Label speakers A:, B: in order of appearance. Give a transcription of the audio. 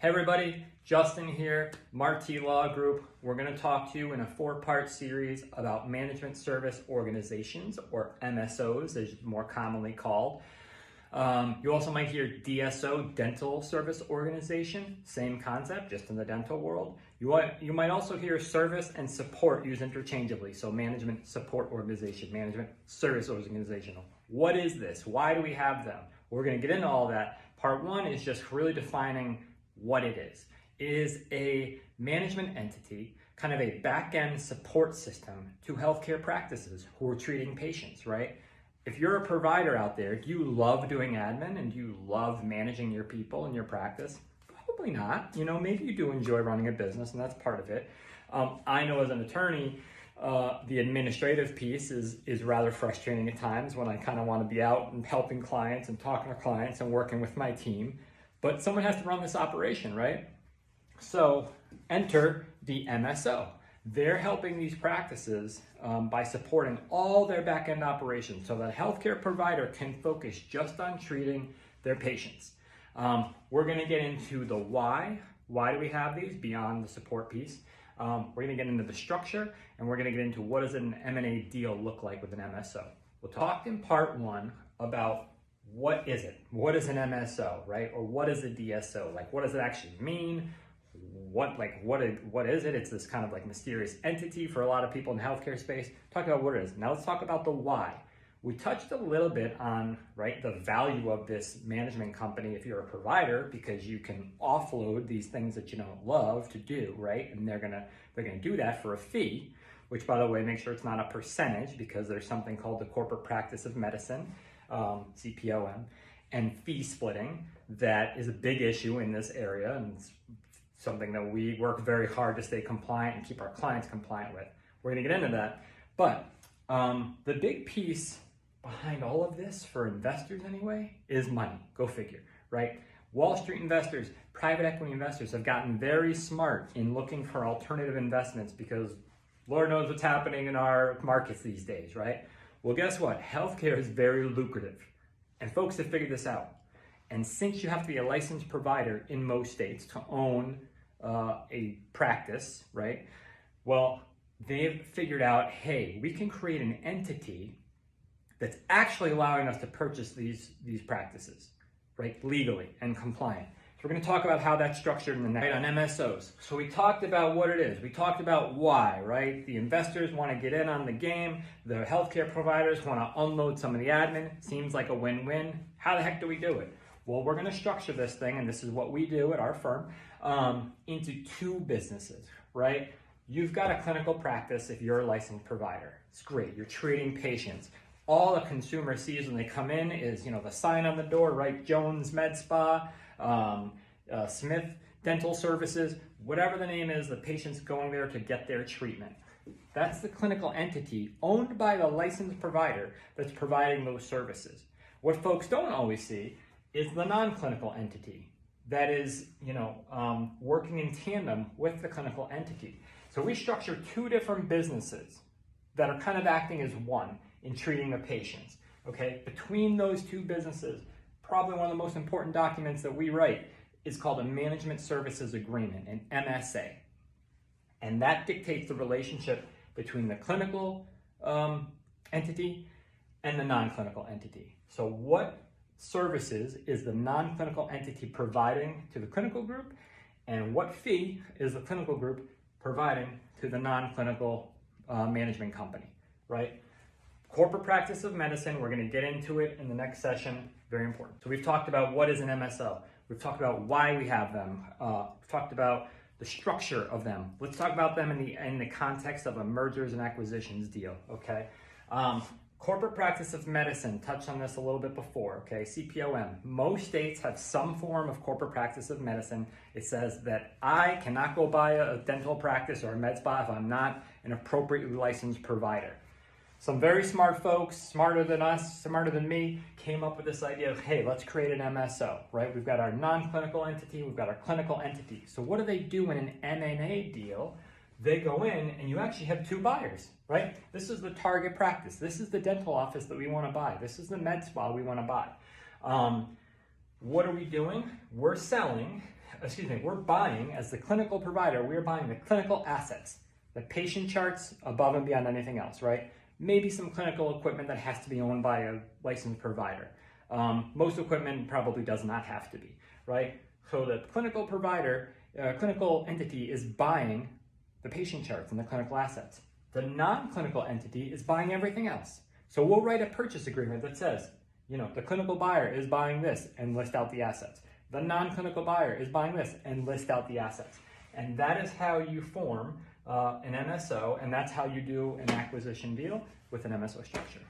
A: Hey everybody, Justin here, Marti Law Group. We're going to talk to you in a 4-part series about management service organizations, or MSOs as more commonly called. You also might hear DSO, dental service organization, same concept, just in the dental world. You might also hear service and support used interchangeably, so management support organization, management service organization. What is this? Why do we have them? We're going to get into all that. Part 1 is just really defining what it is. It is a management entity, kind of a back-end support system to healthcare practices who are treating patients, right? If you're a provider out there, do you love doing admin and do you love managing your people in your practice? Probably not. Maybe you do enjoy running a business and that's part of it. I know as an attorney, the administrative piece is rather frustrating at times when I kind of want to be out and helping clients and talking to clients and working with my team. But someone has to run this operation, right? So enter the MSO. They're helping these practices by supporting all their back-end operations so that a healthcare provider can focus just on treating their patients. We're going to get into the why. Why do we have these beyond the support piece? We're going to get into the structure, and we're going to get into what does an M&A deal look like with an MSO. We'll talk in part 1 about what is it? What is an MSO, right? Or what is a DSO? Like, what does it actually mean? What is it? It's this kind of like mysterious entity for a lot of people in the healthcare space. Talk about what it is. Now let's talk about the why. We touched a little bit on, right, the value of this management company if you're a provider, because you can offload these things that you don't love to do, right? And they're gonna do that for a fee, which, by the way, make sure it's not a percentage, because there's something called the corporate practice of medicine, CPOM, and fee splitting that is a big issue in this area, and it's something that we work very hard to stay compliant and keep our clients compliant with. We're gonna get into that, but the big piece behind all of this, for investors anyway, is money. Go figure, right? Wall Street investors, private equity investors have gotten very smart in looking for alternative investments because Lord knows what's happening in our markets these days, right? Well, guess what? Healthcare is very lucrative, and folks have figured this out. And since you have to be a licensed provider in most states to own a practice, right? Well, they've figured out, hey, we can create an entity that's actually allowing us to purchase these practices, right? Legally and compliant. So we're going to talk about how that's structured in the next, right, on MSOs. So we talked about what it is. We talked about why, right? The investors want to get in on the game. The healthcare providers want to unload some of the admin. Seems like a win-win. How the heck do we do it? Well, we're going to structure this thing, and this is what we do at our firm, into 2 businesses, right? You've got a clinical practice if you're a licensed provider. It's great. You're treating patients. All the consumer sees when they come in is, the sign on the door, right? Jones MedSpa, Smith Dental Services, whatever the name is, the patient's going there to get their treatment. That's the clinical entity owned by the licensed provider that's providing those services. What folks don't always see is the non-clinical entity that is, working in tandem with the clinical entity. So we structure 2 different businesses that are kind of acting as one in treating the patients, okay? Between those 2 businesses, probably one of the most important documents that we write is called a Management Services Agreement, an MSA. And that dictates the relationship between the clinical entity and the non-clinical entity. So what services is the non-clinical entity providing to the clinical group, and what fee is the clinical group providing to the non-clinical management company, right? Corporate practice of medicine, we're going to get into it in the next session, very important. So we've talked about what is an MSO. We've talked about why we have them. We've talked about the structure of them. Let's talk about them in the context of a mergers and acquisitions deal, okay? Corporate practice of medicine, touched on this a little bit before, okay? CPOM. Most states have some form of corporate practice of medicine. It says that I cannot go buy a dental practice or a med spa if I'm not an appropriately licensed provider. Some very smart folks, smarter than us, smarter than me, came up with this idea of, hey, let's create an MSO, right? We've got our non-clinical entity, we've got our clinical entity. So what do they do in an M&A deal? They go in and you actually have 2 buyers, right? This is the target practice. This is the dental office that we want to buy. This is the med spa we want to buy. What are we doing? We're selling we're buying, as the clinical provider, we're buying the clinical assets, the patient charts above and beyond anything else, right? Maybe some clinical equipment that has to be owned by a licensed provider. Most equipment probably does not have to be, right? So the clinical provider, clinical entity is buying the patient charts and the clinical assets. The non-clinical entity is buying everything else. So we'll write a purchase agreement that says, the clinical buyer is buying this and list out the assets. The non-clinical buyer is buying this and list out the assets. And that is how you form an MSO, and that's how you do an acquisition deal with an MSO structure.